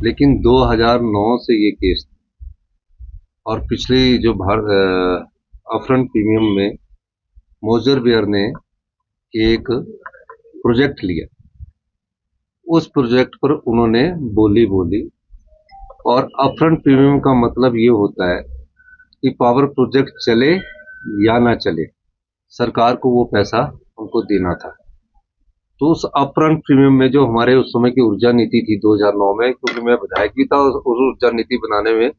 लेकिन 2009 से ये केस और पिछली जो अपफ्रंट प्रीमियम में मोजर बियर ने एक प्रोजेक्ट लिया, उस प्रोजेक्ट पर उन्होंने बोली बोली। और अपफ्रंट प्रीमियम का मतलब ये होता है कि पावर प्रोजेक्ट चले या ना चले, सरकार को वो पैसा हमको देना था। तो उस अपफ्रंट प्रीमियम में जो हमारे उस समय की ऊर्जा नीति थी 2009 में, क्योंकि मैं विधायक भी था, उस ऊर्जा नीति बनाने में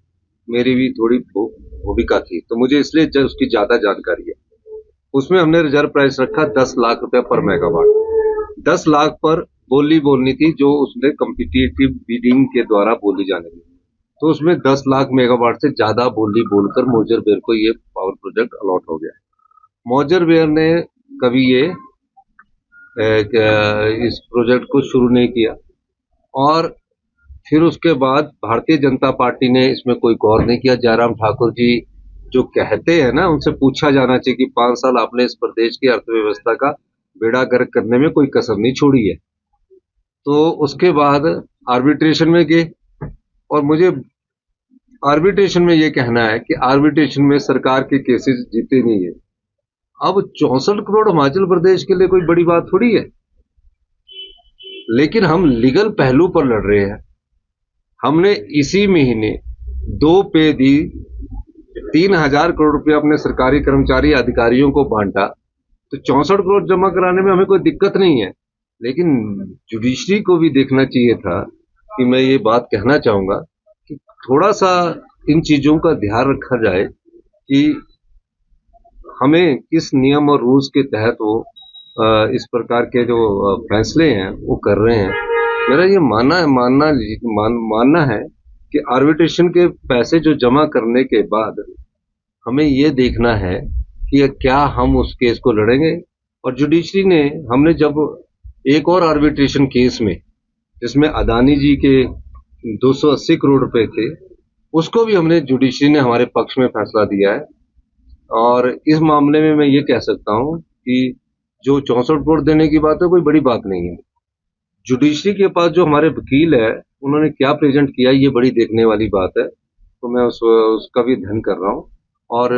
मेरी भी थोड़ी भूमिका थी, तो मुझे इसलिए उसकी ज्यादा जानकारी है। उसमें हमने रिजर्व प्राइस रखा 10 लाख रुपए पर मेगावाट। 10 लाख पर बोली बोलनी थी, जो उसने कम्पिटिटिव बिडिंग के द्वारा बोली जाने थी। तो उसमें 10 लाख मेगावाट से ज्यादा बोली बोलकर मोजर बेयर को ये पावर प्रोजेक्ट अलॉट हो गया। मोजर बेयर ने कभी ये इस प्रोजेक्ट को शुरू नहीं किया, और फिर उसके बाद भारतीय जनता पार्टी ने इसमें कोई गौर नहीं किया। जयराम ठाकुर जी जो कहते हैं ना, उनसे पूछा जाना चाहिए कि 5 साल आपने इस प्रदेश की अर्थव्यवस्था का बेड़ा गर्क करने में कोई कसर नहीं छोड़ी है। तो उसके बाद आर्बिट्रेशन में गए, और मुझे आर्बिट्रेशन में ये कहना है कि आर्बिट्रेशन में सरकार के केसेस जीते नहीं है। अब 64 करोड़ हिमाचल प्रदेश के लिए कोई बड़ी बात थोड़ी है, लेकिन हम लीगल पहलू पर लड़ रहे हैं। हमने इसी महीने 2 पे दी 3000 करोड़ रुपया अपने सरकारी कर्मचारी अधिकारियों को बांटा, तो 64 करोड़ जमा कराने में हमें कोई दिक्कत नहीं है। लेकिन जुडिशरी को भी देखना चाहिए था कि मैं ये बात कहना चाहूंगा कि थोड़ा सा इन चीजों का ध्यान रखा जाए कि हमें किस नियम और रूल्स के तहत वो इस प्रकार के जो फैसले हैं वो कर रहे हैं। मेरा ये मानना है कि आर्बिट्रेशन के पैसे जो जमा करने के बाद हमें ये देखना है कि क्या हम उस केस को लड़ेंगे। और जुडिशरी ने, हमने जब एक और आर्बिट्रेशन केस में जिसमें अदानी जी के 280 करोड़ रुपए थे, उसको भी हमने, जुडिशरी ने हमारे पक्ष में फैसला दिया है। और इस मामले में मैं ये कह सकता हूं कि जो 64 करोड़ देने की बात है कोई बड़ी बात नहीं है। जुडिशरी के पास जो हमारे वकील है उन्होंने क्या प्रेजेंट किया, ये बड़ी देखने वाली बात है। तो मैं उसका भी अध्ययन कर रहा हूँ, और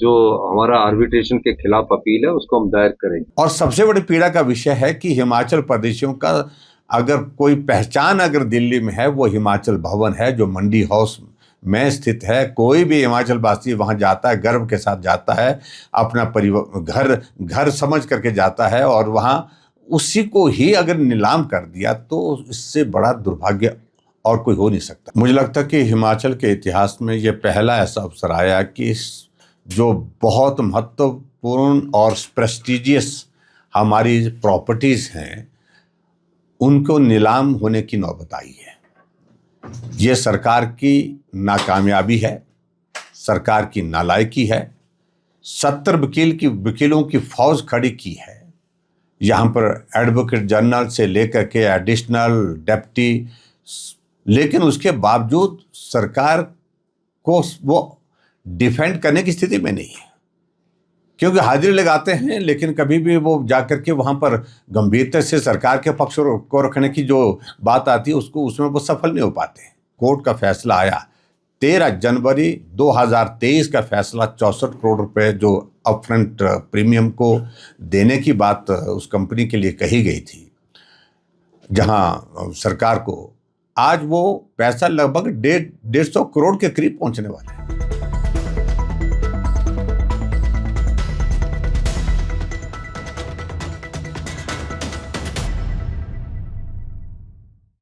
जो हमारा आर्बिट्रेशन के खिलाफ अपील है उसको हम दायर करेंगे। और सबसे बड़ी पीड़ा का विषय है कि हिमाचल प्रदेशियों का अगर कोई पहचान अगर दिल्ली में है, वो हिमाचल भवन है, जो मंडी हाउस में स्थित है। कोई भी हिमाचल वासी वहां जाता है, गर्व के साथ जाता है, अपना परिवार घर समझ करके जाता है, और वहां उसी को ही अगर नीलाम कर दिया तो इससे बड़ा दुर्भाग्य और कोई हो नहीं सकता। मुझे लगता है कि हिमाचल के इतिहास में ये पहला ऐसा अवसर आया कि जो बहुत महत्वपूर्ण और प्रेस्टिजियस हमारी प्रॉपर्टीज हैं उनको नीलाम होने की नौबत आई है। ये सरकार की नाकामयाबी है, सरकार की नालायकी है। 70 वकीलों की फौज खड़ी की है यहाँ पर, एडवोकेट जनरल से लेकर के एडिशनल डेप्टी, लेकिन उसके बावजूद सरकार को वो डिफेंड करने की स्थिति में नहीं है, क्योंकि हाजिरी लगाते हैं लेकिन कभी भी वो जाकर के वहाँ पर गंभीरता से सरकार के पक्ष को रखने की जो बात आती है उसमें वो सफल नहीं हो पाते। कोर्ट का फैसला आया 13 जनवरी 2023 का फैसला, 64 करोड़ रुपए जो अपफ्रंट प्रीमियम को देने की बात उस कंपनी के लिए कही गई थी, जहां सरकार को आज वो पैसा लगभग 150 करोड़ के करीब पहुंचने वाला है।